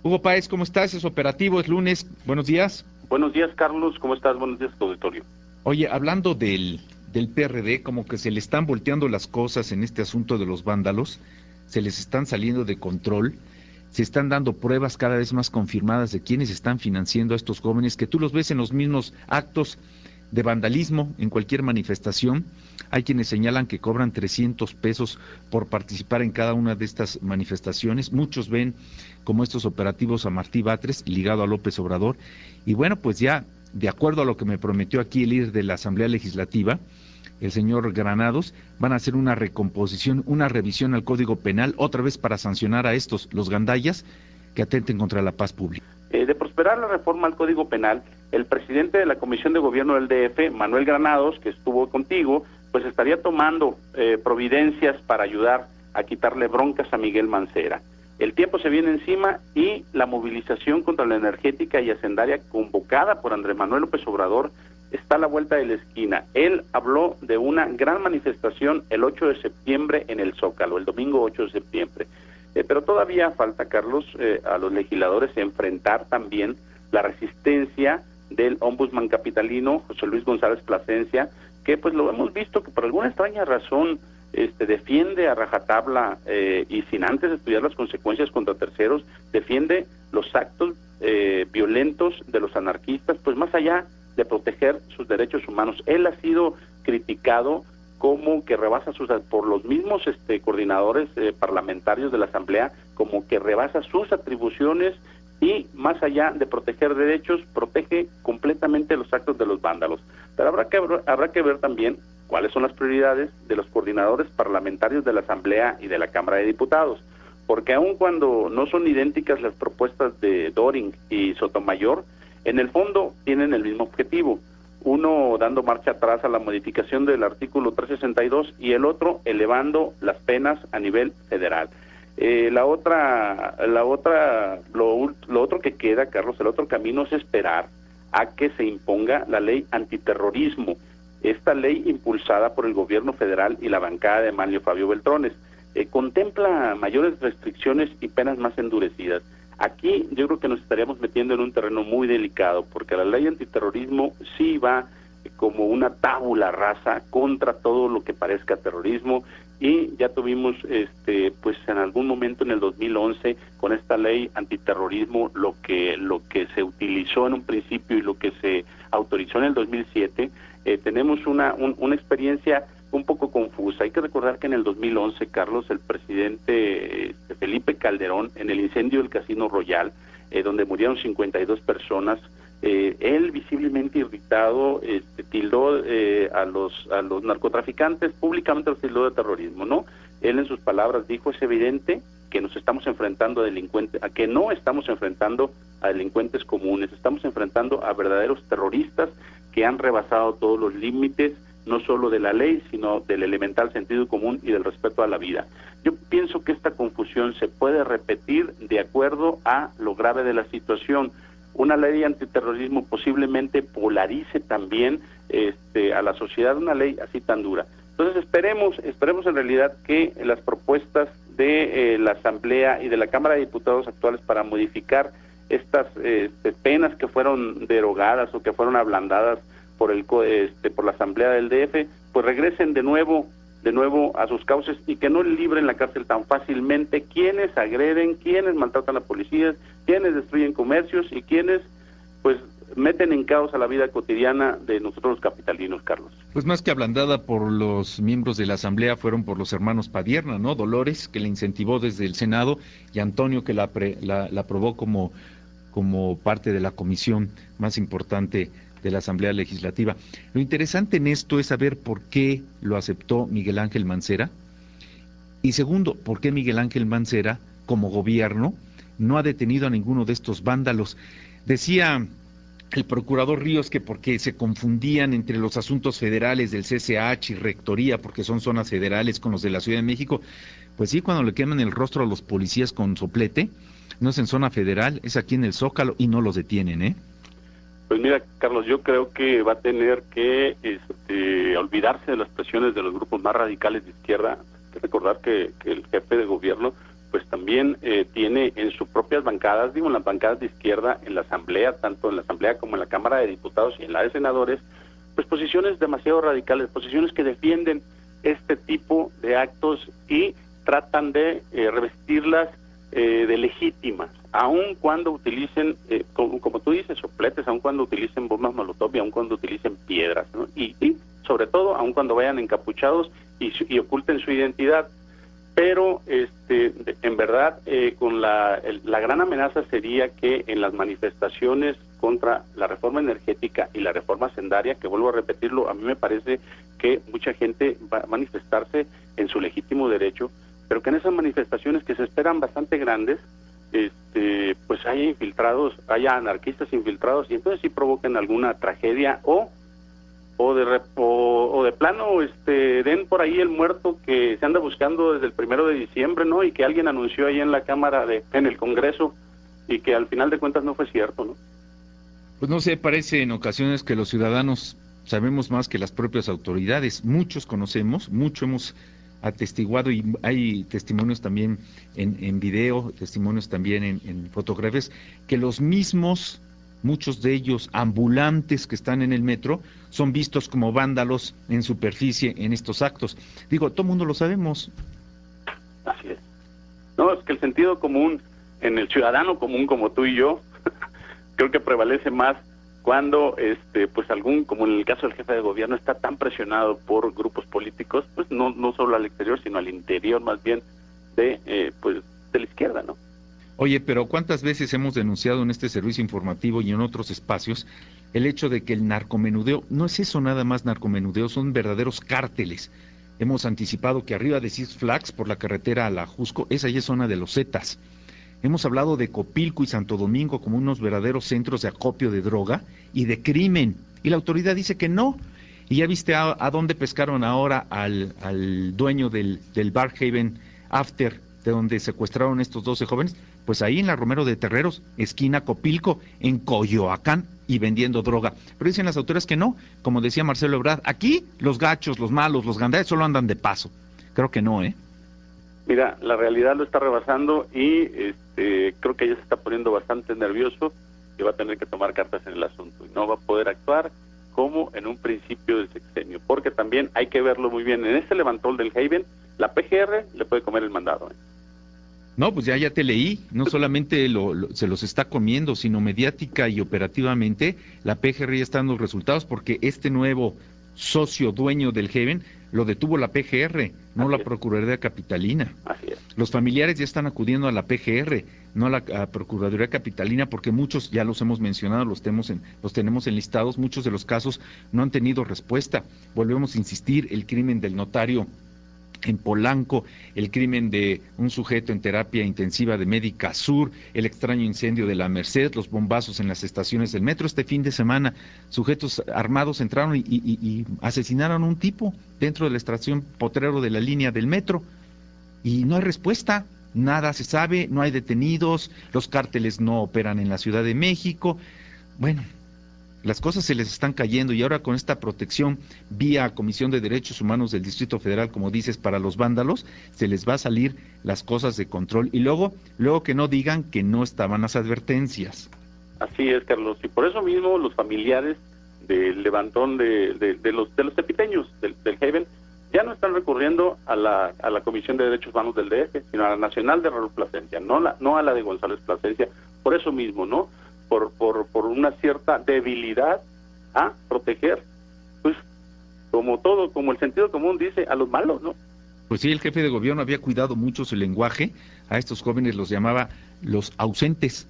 Hugo Páez, ¿cómo estás? Es operativo, es lunes. Buenos días. Buenos días, Carlos. ¿Cómo estás? Buenos días, auditorio. Oye, hablando del PRD, como que se le están volteando las cosas en este asunto de los vándalos, se les están saliendo de control, se están dando pruebas cada vez más confirmadas de quiénes están financiando a estos jóvenes, que tú los ves en los mismos actos de vandalismo, en cualquier manifestación. Hay quienes señalan que cobran 300 pesos por participar en cada una de estas manifestaciones. Muchos ven como estos operativos a Martí Batres, ligado a López Obrador. Y bueno, pues ya, de acuerdo a lo que me prometió aquí el líder de la Asamblea Legislativa, el señor Granados, van a hacer una recomposición, una revisión al Código Penal, otra vez para sancionar a estos, los gandallas, que atenten contra la paz pública. De prosperar la reforma al Código Penal, el presidente de la Comisión de Gobierno del DF, Manuel Granados, que estuvo contigo, pues estaría tomando providencias para ayudar a quitarle broncas a Miguel Mancera. El tiempo se viene encima y la movilización contra la energética y hacendaria convocada por Andrés Manuel López Obrador está a la vuelta de la esquina. Él habló de una gran manifestación el 8 de septiembre en el Zócalo, el domingo 8 de septiembre. Pero todavía falta, Carlos, a los legisladores enfrentar también la resistencia del ombudsman capitalino, José Luis González Plasencia, que pues lo hemos visto que por alguna extraña razón defiende a rajatabla y sin antes estudiar las consecuencias contra terceros, defiende los actos violentos de los anarquistas, pues más allá de proteger sus derechos humanos. Él ha sido criticado como que rebasa por los mismos coordinadores parlamentarios de la Asamblea, como que rebasa sus atribuciones y más allá de proteger derechos, protege completamente los actos de los vándalos. Pero habrá que ver también cuáles son las prioridades de los coordinadores parlamentarios de la Asamblea y de la Cámara de Diputados, porque aun cuando no son idénticas las propuestas de Doring y Sotomayor, en el fondo tienen el mismo objetivo, uno dando marcha atrás a la modificación del artículo 362 y el otro elevando las penas a nivel federal. Lo otro que queda, Carlos, el otro camino es esperar a que se imponga la ley antiterrorismo, esta ley impulsada por el gobierno federal y la bancada de Manlio Fabio Beltrones. Contempla mayores restricciones y penas más endurecidas. Aquí yo creo que nos estaríamos metiendo en un terreno muy delicado, porque la ley antiterrorismo sí va como una tábula rasa contra todo lo que parezca terrorismo, y ya tuvimos pues en algún momento en el 2011 con esta ley antiterrorismo lo que se utilizó en un principio y lo que se autorizó en el 2007. Tenemos una experiencia un poco confusa. Hay que recordar que en el 2011, Carlos, el presidente Felipe Calderón, en el incendio del Casino Royal, donde murieron 52 personas, él visiblemente irritado tildó a los narcotraficantes, públicamente los tildó de terrorismo, ¿no? Él en sus palabras dijo: es evidente que nos estamos enfrentando que no estamos enfrentando a delincuentes comunes, estamos enfrentando a verdaderos terroristas que han rebasado todos los límites, no solo de la ley, sino del elemental sentido común y del respeto a la vida. Yo pienso que esta confusión se puede repetir de acuerdo a lo grave de la situación. Una ley antiterrorismo posiblemente polarice también a la sociedad, una ley así tan dura. Entonces esperemos en realidad que las propuestas de la Asamblea y de la Cámara de Diputados actuales para modificar estas penas que fueron derogadas o que fueron ablandadas por la Asamblea del DF, pues regresen de nuevo a sus cauces y que no libren la cárcel tan fácilmente quienes agreden, quienes maltratan a policías, quienes destruyen comercios y quienes pues meten en caos a la vida cotidiana de nosotros los capitalinos, Carlos. Pues más que ablandada por los miembros de la Asamblea, fueron por los hermanos Padierna, ¿no? Dolores, que la incentivó desde el Senado, y Antonio, que la aprobó como parte de la comisión más importante de la Asamblea Legislativa. Lo interesante en esto es saber por qué lo aceptó Miguel Ángel Mancera, y segundo, por qué Miguel Ángel Mancera, como gobierno, no ha detenido a ninguno de estos vándalos. Decía el procurador Ríos que porque se confundían entre los asuntos federales del CCH y Rectoría, porque son zonas federales, con los de la Ciudad de México. Pues sí, cuando le queman el rostro a los policías con soplete, no es en zona federal, es aquí en el Zócalo, y no los detienen, ¿eh? Pues mira, Carlos, yo creo que va a tener que olvidarse de las presiones de los grupos más radicales de izquierda. Hay que recordar que el jefe de gobierno pues también tiene en sus propias bancadas, digo, en las bancadas de izquierda, en la Asamblea, tanto en la Asamblea como en la Cámara de Diputados y en la de Senadores, pues posiciones demasiado radicales, posiciones que defienden este tipo de actos y tratan de revestirlas de legítimas, aun cuando utilicen, como tú dices, sopletes, aun cuando utilicen bombas molotov y aun cuando utilicen piedras, ¿no? Y sobre todo, aun cuando vayan encapuchados y oculten su identidad. Pero en verdad, con la gran amenaza sería que en las manifestaciones contra la reforma energética y la reforma sendaria, que vuelvo a repetirlo, a mí me parece que mucha gente va a manifestarse en su legítimo derecho, pero que en esas manifestaciones que se esperan bastante grandes, pues haya infiltrados, haya anarquistas infiltrados, y entonces sí provoquen alguna tragedia o de plano den por ahí el muerto que se anda buscando desde el 1 de diciembre, ¿no? Y que alguien anunció ahí en la Cámara, en el Congreso, y que al final de cuentas no fue cierto, ¿no? Pues no sé, parece en ocasiones que los ciudadanos sabemos más que las propias autoridades. Muchos conocemos, mucho hemos atestiguado, y hay testimonios también en video, testimonios también en fotografías, que los mismos, muchos de ellos ambulantes que están en el metro, son vistos como vándalos en superficie en estos actos. Digo, todo el mundo lo sabemos. Así es. No, es que el sentido común en el ciudadano común como tú y yo, creo que prevalece más cuando pues como en el caso del jefe de gobierno, está tan presionado por grupos políticos, pues no solo al exterior, sino al interior más bien de la izquierda, ¿no? Oye, pero ¿cuántas veces hemos denunciado en este servicio informativo y en otros espacios el hecho de que el narcomenudeo, no es eso nada más narcomenudeo, son verdaderos cárteles? Hemos anticipado que arriba de Six Flags, por la carretera a la Jusco, esa ya es zona de los Zetas. Hemos hablado de Copilco y Santo Domingo como unos verdaderos centros de acopio de droga y de crimen, y la autoridad dice que no. Y ya viste a dónde pescaron ahora al dueño del Bar Haven After, de donde secuestraron estos 12 jóvenes, pues ahí en la Romero de Terreros, esquina Copilco, en Coyoacán, y vendiendo droga. Pero dicen las autoridades que no, como decía Marcelo Ebrard, aquí los gachos, los malos, los gandallas solo andan de paso. Creo que no, ¿eh? Mira, la realidad lo está rebasando y creo que ella se está poniendo bastante nervioso y va a tener que tomar cartas en el asunto y no va a poder actuar como en un principio del sexenio, porque también hay que verlo muy bien. En este levantón del Haven, la PGR le puede comer el mandado, ¿eh? No, pues ya te leí, no solamente se los está comiendo, sino mediática y operativamente, la PGR ya está dando resultados porque este nuevo socio dueño del Haven lo detuvo la PGR, no la Procuraduría Capitalina. Así es. Los familiares ya están acudiendo a la PGR, no a la Procuraduría Capitalina, porque muchos, ya los hemos mencionado, los tenemos enlistados, muchos de los casos no han tenido respuesta. Volvemos a insistir, el crimen del notario en Polanco, el crimen de un sujeto en terapia intensiva de Médica Sur, el extraño incendio de la Merced, los bombazos en las estaciones del metro. Este fin de semana, sujetos armados entraron y asesinaron a un tipo dentro de la estación Potrero de la línea del metro. Y no hay respuesta, nada se sabe, no hay detenidos, los cárteles no operan en la Ciudad de México. Bueno, las cosas se les están cayendo y ahora con esta protección vía Comisión de Derechos Humanos del Distrito Federal, como dices, para los vándalos, se les va a salir las cosas de control y luego que no digan que no estaban las advertencias. Así es, Carlos, y por eso mismo los familiares del levantón de los tepiteños del Haven ya no están recurriendo a la Comisión de Derechos Humanos del DF, sino a la Nacional de Raúl Plasencia, no a la de González Plasencia, por eso mismo, ¿no? Por una cierta debilidad a proteger, pues, como el sentido común dice, a los malos, ¿no? Pues sí, el jefe de gobierno había cuidado mucho su lenguaje, a estos jóvenes los llamaba los ausentes,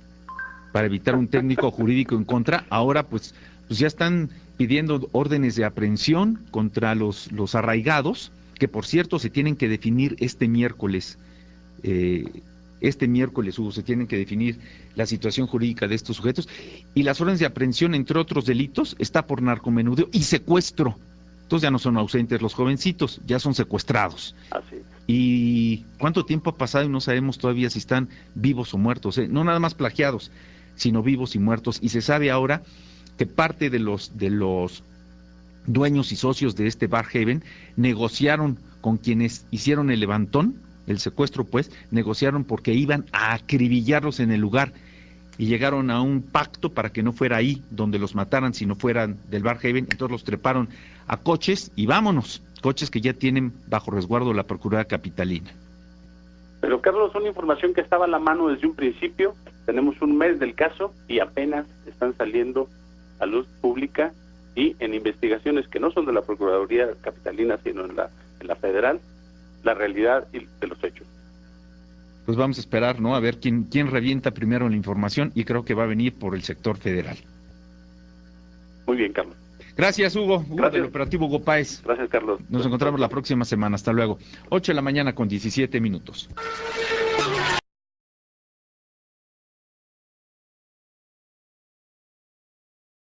para evitar un técnico jurídico en contra. Ahora pues ya están pidiendo órdenes de aprehensión contra los arraigados, que por cierto se tienen que definir este miércoles, Hugo, se tienen que definir la situación jurídica de estos sujetos, y las órdenes de aprehensión, entre otros delitos, está por narcomenudeo y secuestro. Entonces ya no son ausentes los jovencitos, ya son secuestrados. Así es. ¿Y cuánto tiempo ha pasado y no sabemos todavía si están vivos o muertos? No nada más plagiados, sino vivos y muertos. Y se sabe ahora que parte de los dueños y socios de este Bar Haven negociaron con quienes hicieron el levantón el secuestro pues, negociaron porque iban a acribillarlos en el lugar y llegaron a un pacto para que no fuera ahí donde los mataran, sino fueran del Bar Haven. Entonces los treparon a coches y vámonos, coches que ya tienen bajo resguardo la Procuraduría Capitalina. Pero Carlos, una información que estaba a la mano desde un principio, tenemos un mes del caso y apenas están saliendo a luz pública y en investigaciones que no son de la Procuraduría Capitalina, sino en la federal, la realidad de los hechos. Pues vamos a esperar, ¿no? A ver quién revienta primero la información, y creo que va a venir por el sector federal. Muy bien, Carlos. Gracias, Hugo. Gracias. Del operativo Hugo Páez. Gracias, Carlos. Nos encontramos la próxima semana. Hasta luego. 8 de la mañana con 17 minutos.